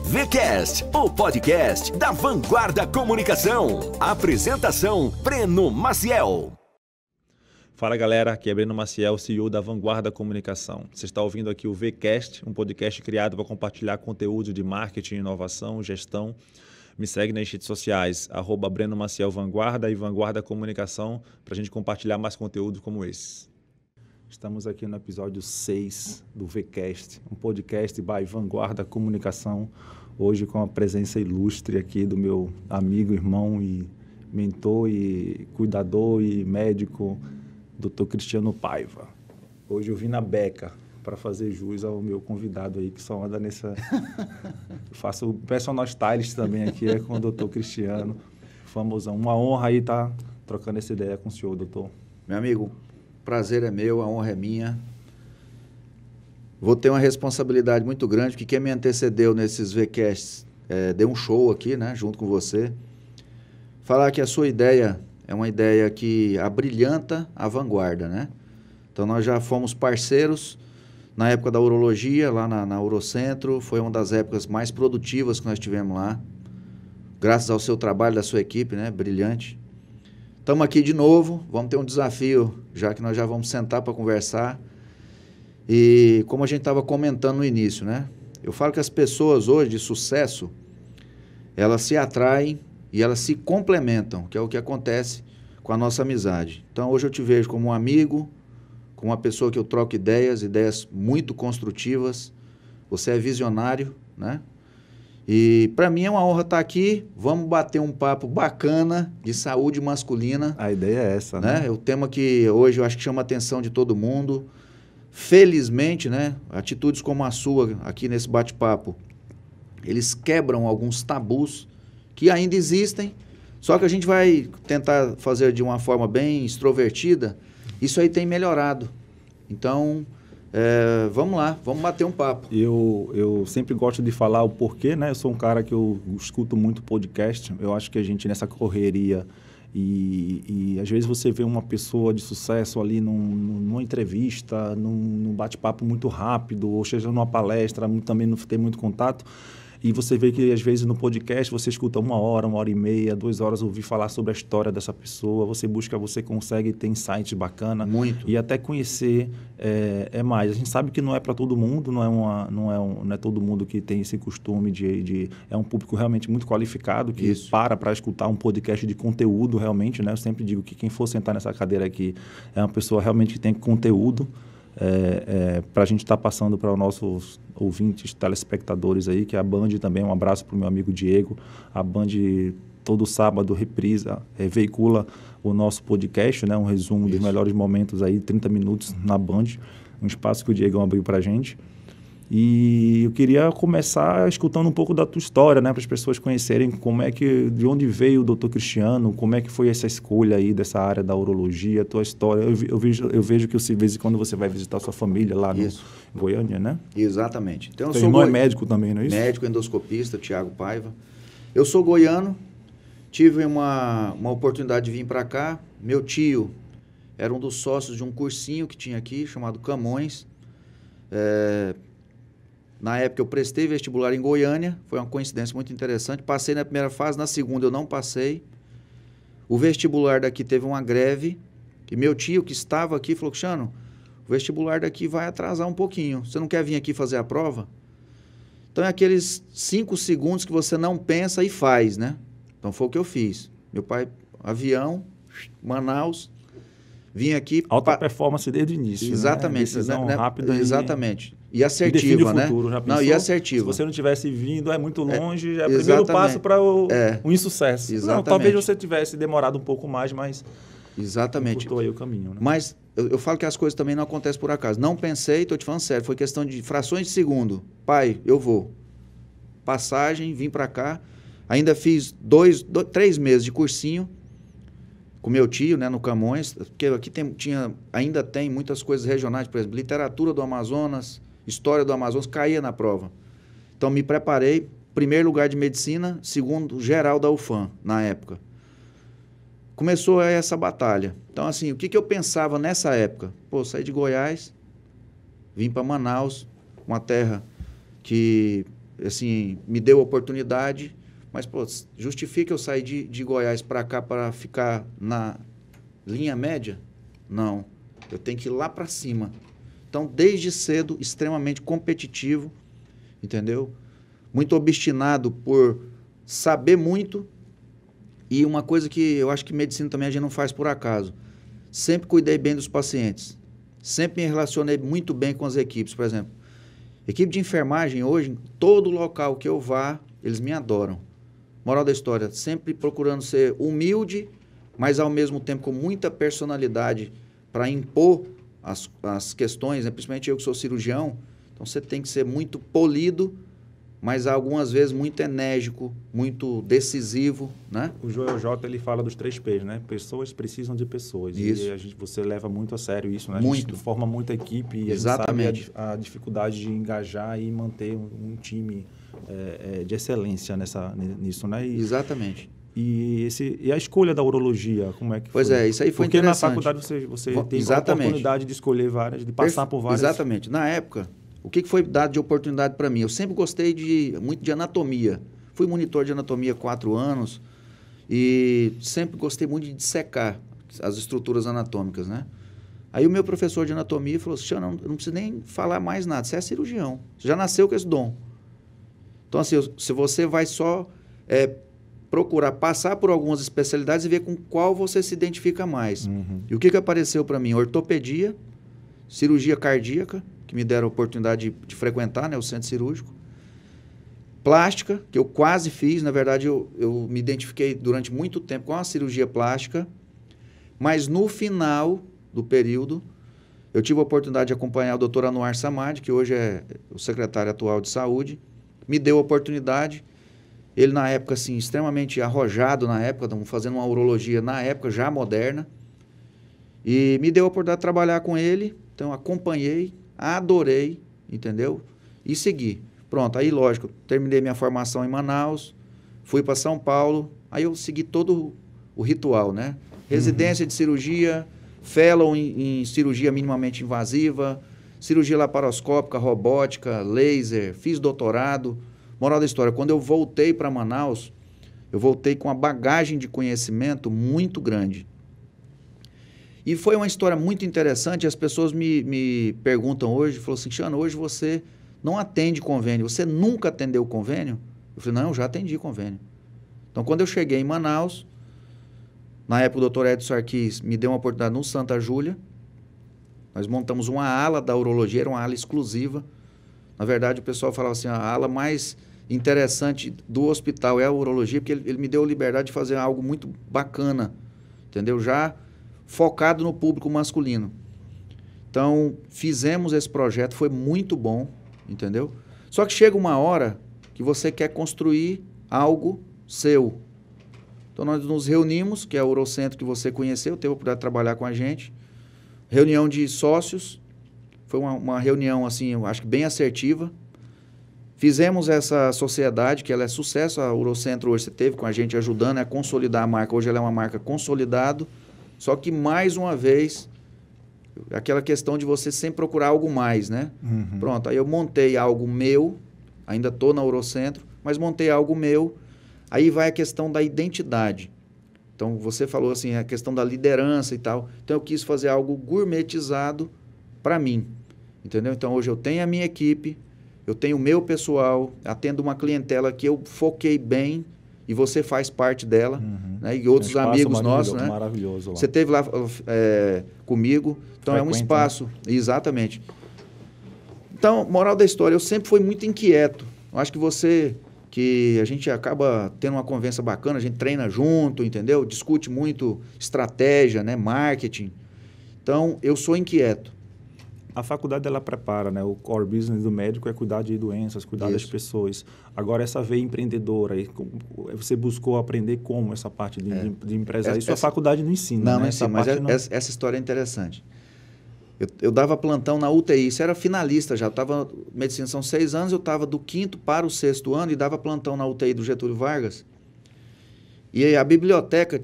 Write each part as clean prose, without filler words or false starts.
VCast, o podcast da Vanguarda Comunicação. Apresentação, Breno Maciel. Fala galera, aqui é Breno Maciel, CEO da Vanguarda Comunicação. Você está ouvindo aqui o VCast, um podcast criado para compartilhar conteúdo de marketing, inovação, gestão. Me segue nas redes sociais, @Breno Maciel Vanguarda e Vanguarda Comunicação, para a gente compartilhar mais conteúdo como esse. Estamos aqui no episódio 6 do VCast, um podcast by Vanguarda Comunicação, hoje com a presença ilustre aqui do meu amigo, irmão e mentor e cuidador e médico, Dr. Cristiano Paiva. Hoje eu vim na beca para fazer jus ao meu convidado aí, que só anda nessa... Faço o personal stylist também aqui, com o Dr. Cristiano, famosão. Uma honra aí estar trocando essa ideia com o senhor, doutor. Meu amigo, prazer é meu, a honra é minha. Vou ter uma responsabilidade muito grande, porque quem me antecedeu nesses VCasts deu um show aqui, né, junto com você. Falar que a sua ideia é uma ideia que abrilhanta a vanguarda, né? Então, nós já fomos parceiros na época da urologia, lá na Urocentro. Foi uma das épocas mais produtivas que nós tivemos lá. Graças ao seu trabalho, da sua equipe, né? Brilhante. Estamos aqui de novo, vamos ter um desafio, já que nós já vamos sentar para conversar. E como a gente estava comentando no início, né? Eu falo que as pessoas hoje de sucesso, elas se atraem e elas se complementam, que é o que acontece com a nossa amizade. Então, hoje eu te vejo como um amigo, como uma pessoa que eu troco ideias muito construtivas. Você é visionário, né? E para mim é uma honra estar aqui. Vamos bater um papo bacana de saúde masculina. A ideia é essa, né? É o tema que hoje eu acho que chama a atenção de todo mundo. Felizmente, né? Atitudes como a sua aqui nesse bate-papo, eles quebram alguns tabus que ainda existem, só que a gente vai tentar fazer de uma forma bem extrovertida. Isso aí tem melhorado. Então, vamos lá, vamos bater um papo. Eu sempre gosto de falar o porquê, né? Eu sou um cara que eu escuto muito podcast. Eu acho que a gente nessa correria e às vezes você vê uma pessoa de sucesso ali numa entrevista, num bate-papo muito rápido, ou seja, numa palestra, também não tem muito contato. E você vê que, às vezes, no podcast, você escuta 1 hora e meia, 2 horas, ouvir falar sobre a história dessa pessoa. Você consegue ter insights bacana. Muito. E até conhecer mais. A gente sabe que não é para todo mundo, não é todo mundo que tem esse costume é um público realmente muito qualificado, que para escutar um podcast de conteúdo, realmente, né? Eu sempre digo que quem for sentar nessa cadeira aqui é uma pessoa realmente que tem conteúdo. Para a gente estar passando para os nossos ouvintes, telespectadores aí, que a Band também, um abraço para o meu amigo Diego. A Band, todo sábado, reprisa, veicula o nosso podcast, né? Um resumo dos melhores momentos aí, 30 minutos na Band, um espaço que o Diego abriu para a gente. E eu queria começar escutando um pouco da tua história, né? Para as pessoas conhecerem de onde veio o Dr. Cristiano, como é que foi essa escolha aí dessa área da urologia, a tua história. Eu vejo que de vez em quando você vai visitar sua família lá no Goiânia, né? Exatamente. Então, Seu irmão é médico também, não é isso? Médico, endoscopista, Thiago Paiva. Eu sou goiano, tive uma oportunidade de vir para cá. Meu tio era um dos sócios de um cursinho que tinha aqui, chamado Camões. Na época eu prestei vestibular em Goiânia, foi uma coincidência muito interessante. Passei na primeira fase, na segunda eu não passei. O vestibular daqui teve uma greve, e meu tio que estava aqui falou: Cristiano, o vestibular daqui vai atrasar um pouquinho, você não quer vir aqui fazer a prova? Então é aqueles 5 segundos que você não pensa e faz, né? Então foi o que eu fiz. Meu pai, avião, Manaus, vim aqui... Alta performance desde o início, exatamente, né? Decisão rápida. Exatamente. E assertiva, né? Futuro, já não, e assertiva. Se você não tivesse vindo, é muito longe, já é o primeiro passo para o insucesso. Exatamente. Não, talvez você tivesse demorado um pouco mais, mas exatamente. Encurtou aí o caminho, né? Mas eu falo que as coisas também não acontecem por acaso. Não pensei, estou te falando sério, foi questão de frações de segundo. Pai, eu vou. Passagem, vim para cá. Ainda fiz 3 meses de cursinho com meu tio, né, no Camões, porque aqui ainda tem muitas coisas regionais, por exemplo, literatura do Amazonas, história do Amazonas, caía na prova. Então, me preparei, primeiro lugar de medicina, segundo geral da UFAM, na época. Começou essa batalha. Então, assim, o que eu pensava nessa época? Pô, saí de Goiás, vim para Manaus, uma terra que assim, me deu a oportunidade, mas, pô, justifica eu sair de Goiás para cá para ficar na linha média? Não. Eu tenho que ir lá para cima. Então, desde cedo, extremamente competitivo, entendeu? Muito obstinado por saber muito. E uma coisa que eu acho que medicina também a gente não faz por acaso. Sempre cuidei bem dos pacientes. Sempre me relacionei muito bem com as equipes. Por exemplo, equipe de enfermagem hoje, em todo local que eu vá, eles me adoram. Moral da história, sempre procurando ser humilde, mas ao mesmo tempo com muita personalidade para impor as questões, né? Principalmente eu que sou cirurgião. Então você tem que ser muito polido, mas algumas vezes muito enérgico, muito decisivo, né? O Joel J, ele fala dos 3 P's, né? Pessoas precisam de pessoas. Isso. E você leva muito a sério isso, né? Muito. A gente forma muita equipe e Exatamente. a gente sabe a dificuldade de engajar e manter um time de excelência nisso, né? Exatamente. E a escolha da urologia, como é que foi? Pois é, isso aí foi Porque interessante. Porque na faculdade você tem a oportunidade de escolher várias, de passar por várias... Exatamente. Na época, o que foi dado de oportunidade para mim? Eu sempre gostei muito de anatomia. Fui monitor de anatomia 4 anos e sempre gostei muito de dissecar as estruturas anatômicas, né? Aí o meu professor de anatomia falou assim, eu não preciso nem falar mais nada, você é cirurgião, você já nasceu com esse dom. Então, assim, se você vai só procurar passar por algumas especialidades e ver com qual você se identifica mais. Uhum. E o que apareceu para mim? Ortopedia, cirurgia cardíaca, que me deram a oportunidade de frequentar, né, o centro cirúrgico. Plástica, que eu quase fiz. Na verdade, eu me identifiquei durante muito tempo com a cirurgia plástica. Mas no final do período, eu tive a oportunidade de acompanhar o Dr. Anuar Samad, que hoje é o secretário atual de saúde. Me deu a oportunidade. Ele, na época, assim, extremamente arrojado na época, fazendo uma urologia na época já moderna. E me deu a oportunidade de trabalhar com ele. Então, acompanhei, adorei, entendeu? E segui. Pronto, aí, lógico, terminei minha formação em Manaus, fui para São Paulo, aí eu segui todo o ritual, né? Residência de cirurgia, fellow em cirurgia minimamente invasiva, cirurgia laparoscópica, robótica, laser, fiz doutorado. Moral da história, quando eu voltei para Manaus, eu voltei com uma bagagem de conhecimento muito grande. E foi uma história muito interessante, as pessoas me perguntam hoje, falam assim, Cristiano, hoje você não atende convênio, você nunca atendeu convênio? Eu falei, não, eu já atendi convênio. Então, quando eu cheguei em Manaus, na época o Dr. Edson Sarquis me deu uma oportunidade no Santa Júlia, nós montamos uma ala da urologia, era uma ala exclusiva. Na verdade, o pessoal falava assim, a ala mais interessante do hospital é a urologia, porque ele me deu a liberdade de fazer algo muito bacana, entendeu? Já focado no público masculino. Então, fizemos esse projeto, foi muito bom, entendeu? Só que chega uma hora que você quer construir algo seu. Então, nós nos reunimos, que é o Urocentro que você conheceu, teve a oportunidade de trabalhar com a gente. Reunião de sócios, foi uma reunião, assim, eu acho que bem assertiva. Fizemos essa sociedade, que ela é sucesso, a Urocentro hoje você teve com a gente ajudando a consolidar a marca, hoje ela é uma marca consolidada, só que mais uma vez, aquela questão de você sempre procurar algo mais, né? Uhum. Pronto, aí eu montei algo meu, ainda estou na Urocentro, mas montei algo meu, aí vai a questão da identidade. Então, você falou assim, a questão da liderança e tal, então eu quis fazer algo gourmetizado para mim, entendeu? Então, hoje eu tenho a minha equipe, eu tenho o meu pessoal, atendo uma clientela que eu foquei bem e você faz parte dela, né? E outros amigos nossos, né? Maravilhoso lá. Você esteve lá comigo, então é um espaço, exatamente. Então, moral da história, eu sempre fui muito inquieto. Eu acho que a gente acaba tendo uma conversa bacana, a gente treina junto, entendeu? Discute muito estratégia, né? Marketing. Então, eu sou inquieto. A faculdade, ela prepara, né? O core business do médico é cuidar de doenças, cuidar das pessoas. Agora, essa veia empreendedora, você buscou aprender como essa parte de empresário. Isso a faculdade não ensina, não, né? Não ensina, mas essa história é interessante. Eu dava plantão na UTI, isso era finalista já. Eu estava, medicina são 6 anos, eu estava do 5º para o 6º ano e dava plantão na UTI do Getúlio Vargas. E aí a biblioteca...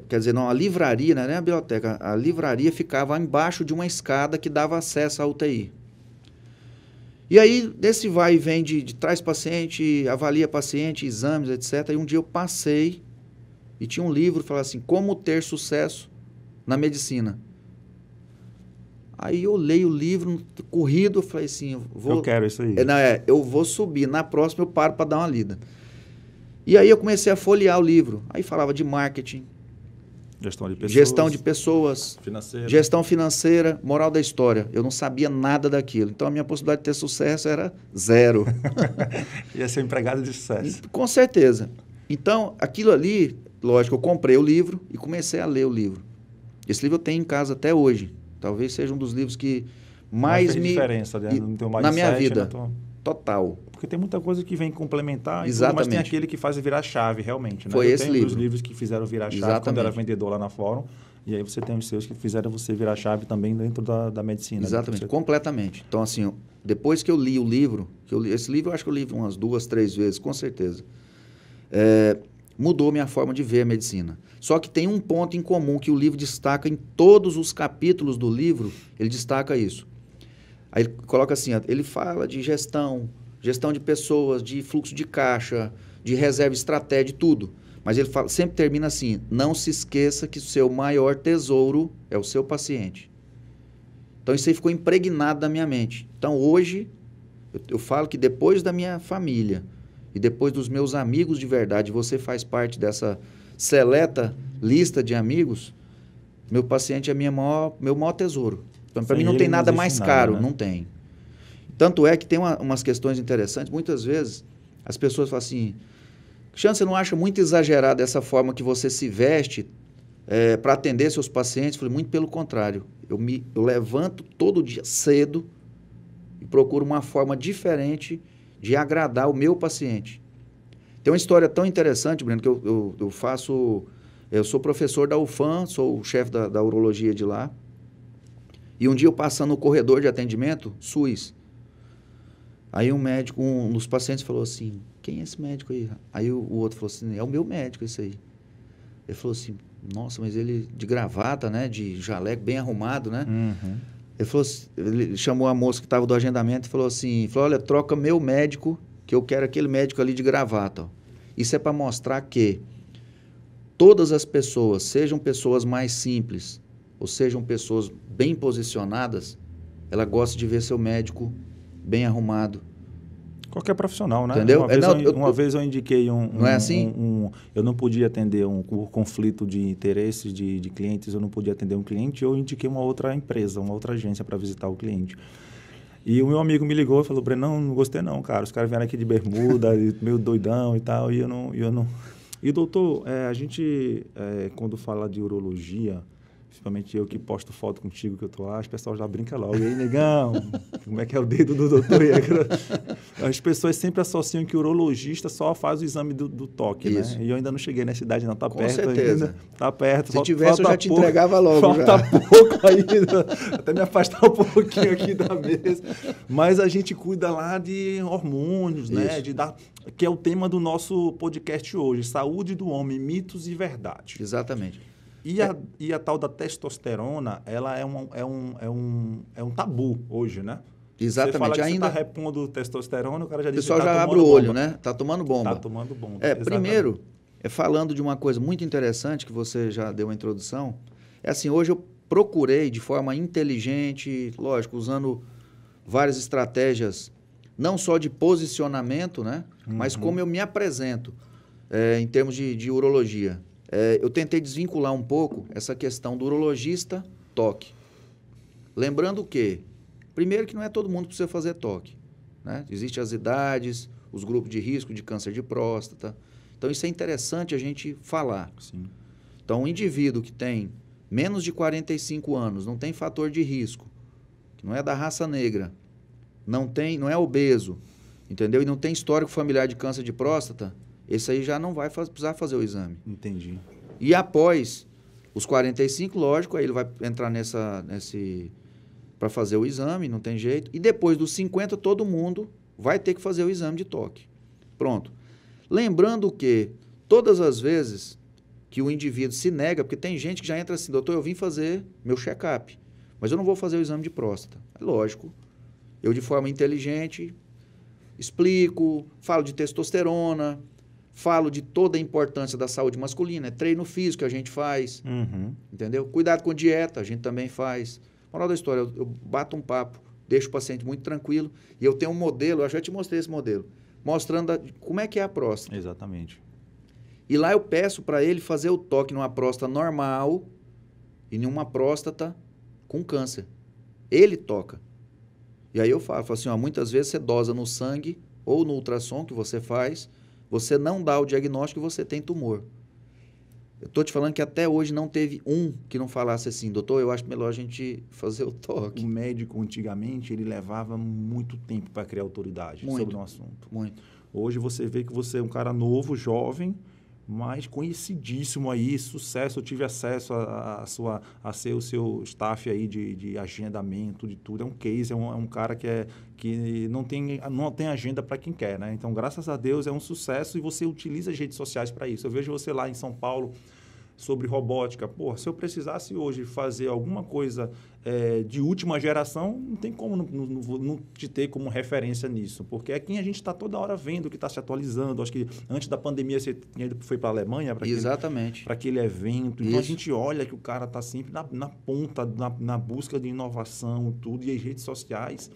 quer dizer, não, a livraria, não é a biblioteca, a livraria ficava embaixo de uma escada que dava acesso à UTI. E aí, desse vai e vem de traz paciente, avalia paciente, exames, etc. E um dia eu passei e tinha um livro que falava assim, como ter sucesso na medicina. Aí eu leio o livro, corrido, eu falei assim, eu quero isso aí. Eu vou subir, na próxima eu paro para dar uma lida. E aí eu comecei a folhear o livro. Aí falava de marketing, gestão de pessoas, gestão financeira, moral da história. Eu não sabia nada daquilo. Então a minha possibilidade de ter sucesso era 0. Ia ser empregado de sucesso. Com certeza. Então, aquilo ali, lógico, eu comprei o livro e comecei a ler o livro. Esse livro eu tenho em casa até hoje. Talvez seja um dos livros que mais me... diferença, né? No teu mindset, na minha vida. Tua... Total. Porque tem muita coisa que vem complementar, Exatamente. Mas tem aquele que faz virar chave, realmente. Né? Foi esse livro. Os livros que fizeram virar chave. Exatamente. Quando era vendedor lá na Fórum. E aí você tem os seus que fizeram você virar chave também dentro da medicina. Exatamente, né? Completamente. Então, assim, depois que eu li o livro, esse livro eu acho que eu li umas 2, 3 vezes, com certeza. Mudou minha forma de ver a medicina. Só que tem um ponto em comum que o livro destaca em todos os capítulos do livro, ele destaca isso. Aí ele coloca assim, ele fala de gestão de pessoas, de fluxo de caixa, de reserva estratégia, de tudo. Mas ele fala, sempre termina assim, não se esqueça que o seu maior tesouro é o seu paciente. Então isso aí ficou impregnado na minha mente. Então hoje, eu falo que depois da minha família e depois dos meus amigos de verdade, você faz parte dessa seleta lista de amigos, meu paciente é meu maior tesouro. Então, para mim não tem nada mais caro, né? Não tem. Tanto é que tem umas questões interessantes. Muitas vezes as pessoas falam assim, Cristiano, você não acha muito exagerado essa forma que você se veste para atender seus pacientes? Eu falei, muito pelo contrário. Eu levanto todo dia cedo e procuro uma forma diferente de agradar o meu paciente. Tem uma história tão interessante, Breno, que eu sou professor da UFAM, sou o chefe da urologia de lá. E um dia eu passando no corredor de atendimento, SUS. Aí um dos pacientes falou assim, quem é esse médico aí? Aí o outro falou assim, é o meu médico esse aí. Ele falou assim, nossa, mas ele de gravata, né, de jaleco, bem arrumado, né? Uhum. Ele falou assim, ele chamou a moça que estava do agendamento e falou assim, olha, troca meu médico, que eu quero aquele médico ali de gravata. Ó. Isso é para mostrar que todas as pessoas, sejam pessoas mais simples, ou sejam pessoas bem posicionadas, ela gosta de ver seu médico bem arrumado. Qualquer profissional, né? Entendeu? Uma vez eu indiquei não é assim? Eu não podia atender um conflito de interesses de clientes, eu não podia atender um cliente, eu indiquei uma outra empresa, uma outra agência para visitar o cliente. E o meu amigo me ligou e falou, Breno, não gostei não, cara. Os caras vieram aqui de bermuda, meio doidão e tal, e eu não... E, doutor, a gente, quando fala de urologia, principalmente eu que posto foto contigo que eu tô lá, as pessoas já brincam logo. E aí, negão, como é que é o dedo do doutor? As pessoas sempre associam que o urologista só faz o exame do toque, isso. Né? E eu ainda não cheguei nessa idade, não. Tá com perto certeza. ainda. Tá perto. Se tivesse, eu já te entregava logo. Falta pouco ainda. Até me afastar um pouquinho aqui da mesa. Mas a gente cuida lá de hormônios, né? Que é o tema do nosso podcast hoje. Saúde do homem, mitos e verdade. Exatamente. E a tal da testosterona, ela é um tabu hoje, né? Exatamente. Você fala que ainda você está repondo testosterona, o cara já diz que o pessoal já abre o olho, né? Está tomando bomba. Está tomando bomba. Primeiro, falando de uma coisa muito interessante que você já deu uma introdução, assim, hoje eu procurei de forma inteligente, lógico, usando várias estratégias, não só de posicionamento, né? Mas como eu me apresento em termos de urologia. Eu tentei desvincular um pouco essa questão do urologista toque. Lembrando que, primeiro que não é todo mundo que precisa fazer toque. Né? Existem as idades, os grupos de risco de câncer de próstata. Então, isso é interessante a gente falar. Sim. Então, um indivíduo que tem menos de 45 anos, não tem fator de risco, que não é da raça negra, não é obeso, entendeu? E não tem histórico familiar de câncer de próstata, esse aí já não vai precisar fazer o exame. Entendi. E após os 45, lógico, aí ele vai entrar para fazer o exame, não tem jeito. E depois dos 50, todo mundo vai ter que fazer o exame de toque. Pronto. Lembrando que todas as vezes que o indivíduo se nega, porque tem gente que já entra assim, doutor, eu vim fazer meu check-up, mas eu não vou fazer o exame de próstata. É lógico. Eu, de forma inteligente, explico, falo de testosterona, falo de toda a importância da saúde masculina, treino físico que a gente faz, entendeu? Cuidado com dieta, a gente também faz. Moral da história, eu bato um papo, deixo o paciente muito tranquilo, e eu tenho um modelo, eu já te mostrei esse modelo, mostrando como é que é a próstata. Exatamente. E lá eu peço para ele fazer o toque numa próstata normal e numa próstata com câncer. Ele toca. E aí eu falo assim, ó, muitas vezes você dosa no sangue ou no ultrassom que você faz, você não dá o diagnóstico que você tem tumor. Eu estou te falando que até hoje não teve um que não falasse assim, doutor, eu acho melhor a gente fazer o toque. O médico, antigamente, ele levava muito tempo para criar autoridade sobre um assunto. Muito. Hoje você vê que você é um cara novo, jovem, mas conhecidíssimo aí, sucesso. Eu tive acesso a ser o seu staff aí de agendamento, de tudo. É um case, é um cara que não tem agenda para quem quer, né? Então, graças a Deus, é um sucesso e você utiliza as redes sociais para isso. Eu vejo você lá em São Paulo sobre robótica. Pô, se eu precisasse hoje fazer alguma coisa de última geração, não tem como não te ter como referência nisso, porque é quem a gente está toda hora vendo que está se atualizando. Acho que antes da pandemia você foi para a Alemanha para aquele evento. Então, a gente olha que o cara está sempre na ponta, na busca de inovação, tudo, e as redes sociais,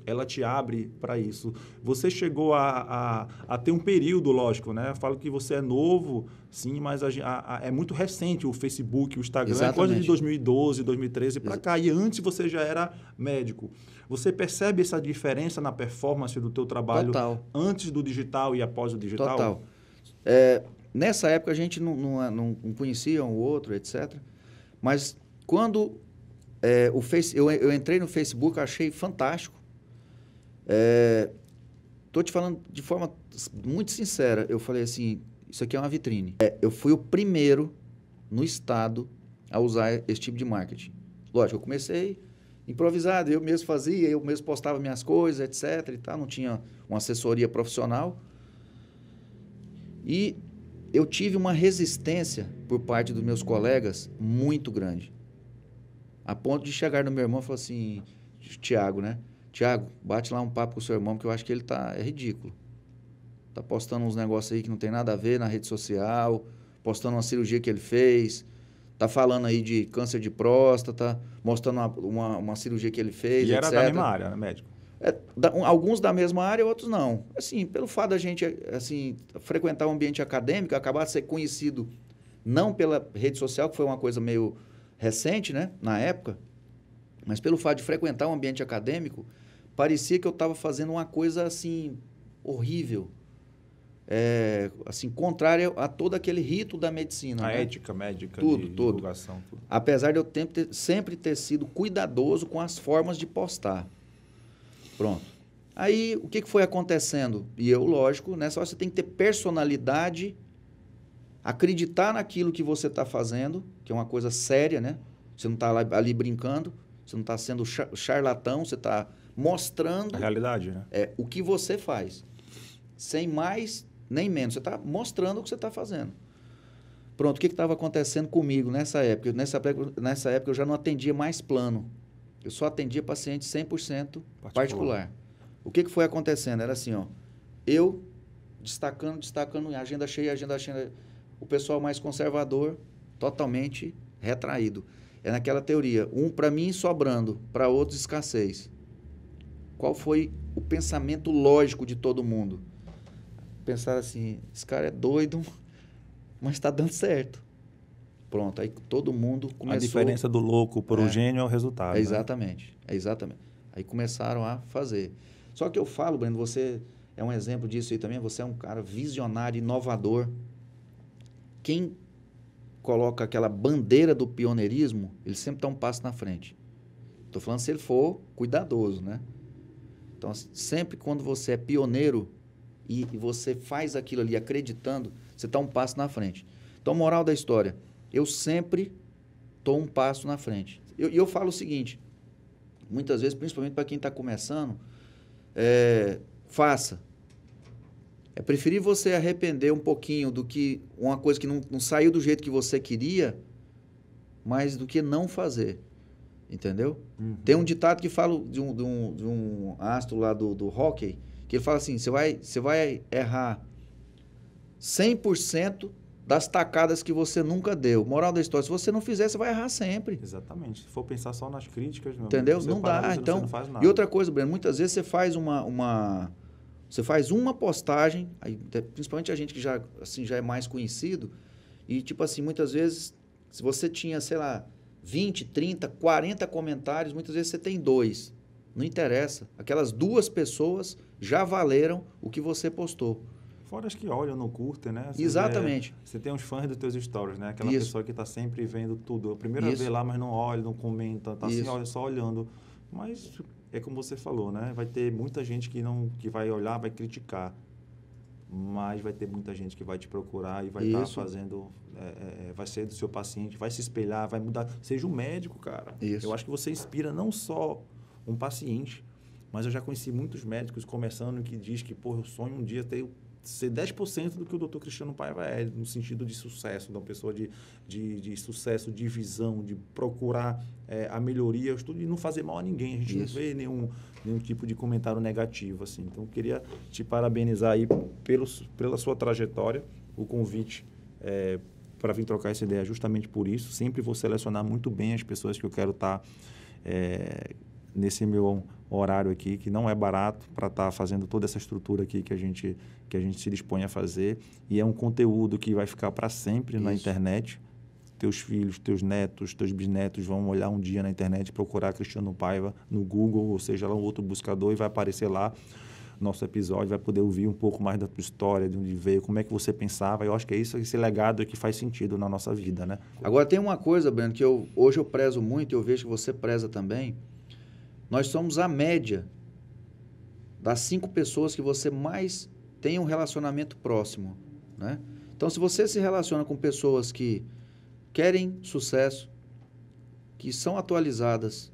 ela te abre para isso. Você chegou a ter um período, lógico, né? Eu falo que você é novo, sim, mas é muito recente o Facebook, o Instagram. Exatamente. É coisa de 2012, 2013 para cá. E antes você já era médico. Você percebe essa diferença na performance do teu trabalho antes do digital e após o digital? Total. Nessa época a gente não conhecia um outro, etc. Mas quando eu entrei no Facebook, achei fantástico. Tô te falando de forma muito sincera. Eu falei assim, isso aqui é uma vitrine. Eu fui o primeiro no estado a usar esse tipo de marketing. Lógico, eu comecei improvisado, eu mesmo fazia, eu mesmo postava minhas coisas, etc. E tal, não tinha uma assessoria profissional. E eu tive uma resistência por parte dos meus colegas muito grande. A ponto de chegar no meu irmão e falar assim, Tiago, né? Tiago, bate lá um papo com o seu irmão, que eu acho que ele é ridículo. Tá postando uns negócios aí que não tem nada a ver na rede social, postando uma cirurgia que ele fez, tá falando aí de câncer de próstata, mostrando uma cirurgia que ele fez, e etc. era da mesma área, né, médico? Alguns da mesma área, outros não. Assim, pelo fato da gente frequentar o ambiente acadêmico, acabar de ser conhecido não pela rede social, que foi uma coisa meio recente, né, na época, mas pelo fato de frequentar um ambiente acadêmico, parecia que eu estava fazendo uma coisa assim horrível, assim, contrária a todo aquele rito da medicina. A né? ética médica, tudo. Divulgação. Tudo. Apesar de eu sempre ter sido cuidadoso com as formas de postar. Pronto. Aí, o que foi acontecendo? E eu, lógico, nessa hora você tem que ter personalidade, acreditar naquilo que você está fazendo, que é uma coisa séria, né? Você não está ali brincando, você não está sendo charlatão, você está mostrando... A realidade, né? O que você faz. Sem mais nem menos. Você está mostrando o que você está fazendo. Pronto, o que estava acontecendo comigo nessa época? Nessa época eu já não atendia mais plano. Eu só atendia paciente 100% particular. O que foi acontecendo? Era assim, ó, eu destacando, agenda cheia. O pessoal mais conservador, totalmente retraído. É naquela teoria, para mim sobrando, para outros escassez. Qual foi o pensamento lógico de todo mundo? Pensar assim, esse cara é doido, mas está dando certo. Pronto, aí todo mundo começou... A diferença do louco para o gênio é o resultado. Exatamente, né? Exatamente. Aí começaram a fazer. Só que eu falo, Breno, você é um exemplo disso aí também, você é um cara visionário, inovador. Quem coloca aquela bandeira do pioneirismo, ele sempre está um passo na frente. Estou falando se ele for cuidadoso, né? Então, sempre quando você é pioneiro e você faz aquilo ali acreditando, você está um passo na frente. Então, moral da história, eu sempre estou um passo na frente. E eu falo o seguinte, muitas vezes, principalmente para quem está começando, faça. É preferir você arrepender um pouquinho do que uma coisa que não saiu do jeito que você queria, mais do que não fazer. entendeu? Tem um ditado que fala de um astro lá do hóquei, que ele fala assim, você vai errar 100% das tacadas que você nunca deu. Moral da história, se você não fizer, você vai errar sempre. Exatamente. Se for pensar só nas críticas, meu entendeu? Amigo, não dá. Então, você não faz nada. E outra coisa, Breno, muitas vezes você faz você faz uma postagem, aí, principalmente a gente que já é mais conhecido, e tipo assim, muitas vezes, se você tinha, sei lá, 20, 30, 40 comentários, muitas vezes você tem 2. Não interessa. Aquelas 2 pessoas já valeram o que você postou. Fora as que olham, não curtem, né? Exatamente. Você tem uns fãs dos teus stories, né? Aquela Isso. pessoa que está sempre vendo tudo. A primeira vez lá, mas não olha, não comenta, tá assim, olha, só olhando. Mas é como você falou, né? Vai ter muita gente que vai olhar, vai criticar. Mas vai ter muita gente que vai te procurar e vai estar fazendo... vai ser do seu paciente, vai se espelhar, vai mudar. Seja um médico, cara. Isso. Eu acho que você inspira não só um paciente, mas eu já conheci muitos médicos começando que diz que, pô, eu sonho um dia ter... ser 10% do que o Dr. Cristiano Paiva é, no sentido de sucesso, de uma pessoa de sucesso, de visão, de procurar a melhoria, e não fazer mal a ninguém. A gente não vê nenhum tipo de comentário negativo, assim. Então, eu queria te parabenizar aí pela sua trajetória, o convite para vir trocar essa ideia justamente por isso. Sempre vou selecionar muito bem as pessoas que eu quero estar nesse meu horário aqui, que não é barato, para estar fazendo toda essa estrutura aqui que a gente se dispõe a fazer. E é um conteúdo que vai ficar para sempre na internet. Teus filhos, teus netos, teus bisnetos vão olhar um dia na internet, procurar Cristiano Paiva no Google, ou seja, lá um outro buscador, e vai aparecer lá nosso episódio, vai poder ouvir um pouco mais da tua história, de onde veio, como é que você pensava. Eu acho que é isso, esse legado que faz sentido na nossa vida, né? Agora, tem uma coisa, Breno, que hoje eu prezo muito, e eu vejo que você preza também. Nós somos a média das 5 pessoas que você mais tem um relacionamento próximo, né? Então, se você se relaciona com pessoas que querem sucesso, que são atualizadas,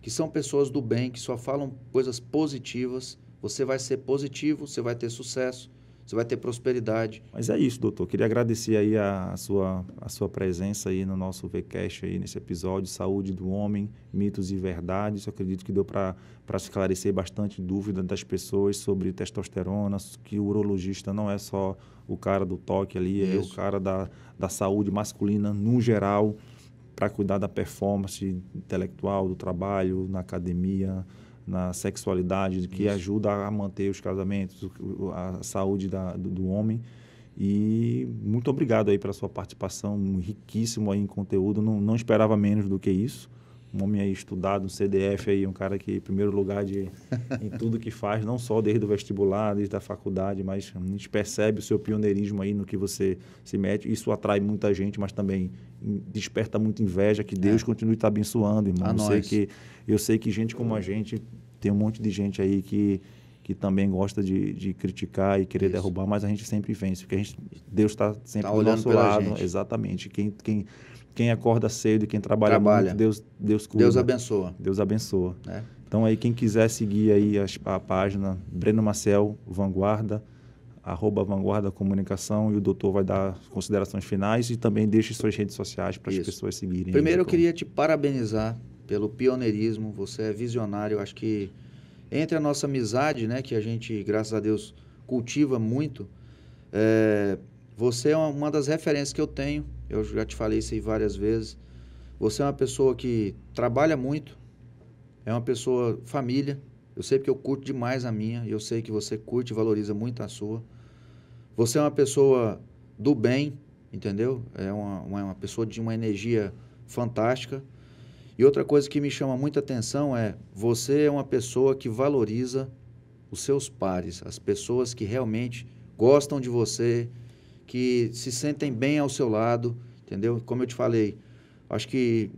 que são pessoas do bem, que só falam coisas positivas, você vai ser positivo, você vai ter sucesso, você vai ter prosperidade. Mas é isso, doutor. Queria agradecer aí a sua presença aí no nosso VCast, aí nesse episódio, Saúde do Homem, Mitos e Verdades. Eu acredito que deu para esclarecer bastante dúvida das pessoas sobre testosterona, que o urologista não é só o cara do toque ali, é o cara da saúde masculina no geral, para cuidar da performance intelectual, do trabalho, na academia, na sexualidade, que ajuda a manter os casamentos, a saúde do homem. E muito obrigado aí pela sua participação, riquíssimo aí em conteúdo, não esperava menos do que isso. Um homem aí estudado, um CDF aí, um cara que, em primeiro lugar, em tudo que faz, não só desde o vestibular, desde a faculdade, mas a gente percebe o seu pioneirismo aí no que você se mete. Isso atrai muita gente, mas também desperta muita inveja. Que Deus continue te abençoando, irmão. Eu sei que gente como a gente, tem um monte de gente aí que também gosta de criticar e querer derrubar, mas a gente sempre vence, porque Deus está sempre do nosso lado. Gente. Exatamente. Quem acorda cedo e quem trabalha muito, Deus cuida. Deus abençoa. Deus abençoa. Então, aí, quem quiser seguir aí a página Breno Maciel Vanguarda, @Vanguarda Comunicação, e o doutor vai dar considerações finais e também deixe suas redes sociais para as pessoas seguirem. Primeiro, eu queria te parabenizar pelo pioneirismo. Você é visionário. Eu acho que entre a nossa amizade, né, que a gente, graças a Deus, cultiva muito, você é uma das referências que eu tenho. Eu já te falei isso aí várias vezes. Você é uma pessoa que trabalha muito, é uma pessoa família. Eu sei porque eu curto demais a minha, e eu sei que você curte e valoriza muito a sua. Você é uma pessoa do bem, entendeu? É uma pessoa de uma energia fantástica. E outra coisa que me chama muita atenção é, você é uma pessoa que valoriza os seus pares, as pessoas que realmente gostam de você, que se sentem bem ao seu lado, entendeu? Como eu te falei, acho que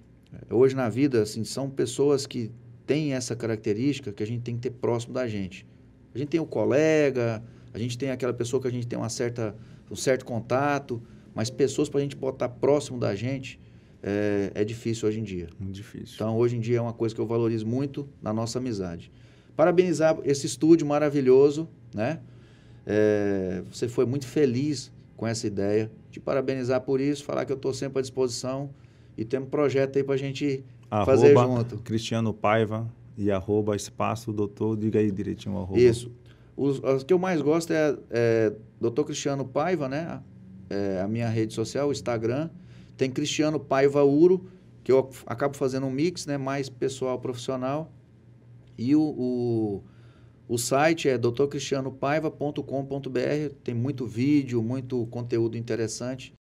hoje na vida, assim, são pessoas que têm essa característica que a gente tem que ter próximo da gente. A gente tem o colega, a gente tem aquela pessoa que a gente tem um certo contato, mas pessoas para a gente botar próximo da gente é difícil hoje em dia. Muito difícil. Então, hoje em dia é uma coisa que eu valorizo muito na nossa amizade. Parabenizar esse estúdio maravilhoso, né? Você foi muito feliz com essa ideia. Te parabenizar por isso, falar que eu estou sempre à disposição e temos um projeto aí para a gente fazer junto. Cristiano Paiva e @ doutor, diga aí direitinho o @. Isso. Os que eu mais gosto é Dr. Cristiano Paiva, né? A minha rede social, o Instagram. Tem Cristiano Paiva Uro, que eu acabo fazendo um mix, né? Mais pessoal, profissional. E o site é drcristianopaiva.com.br. Tem muito vídeo, muito conteúdo interessante.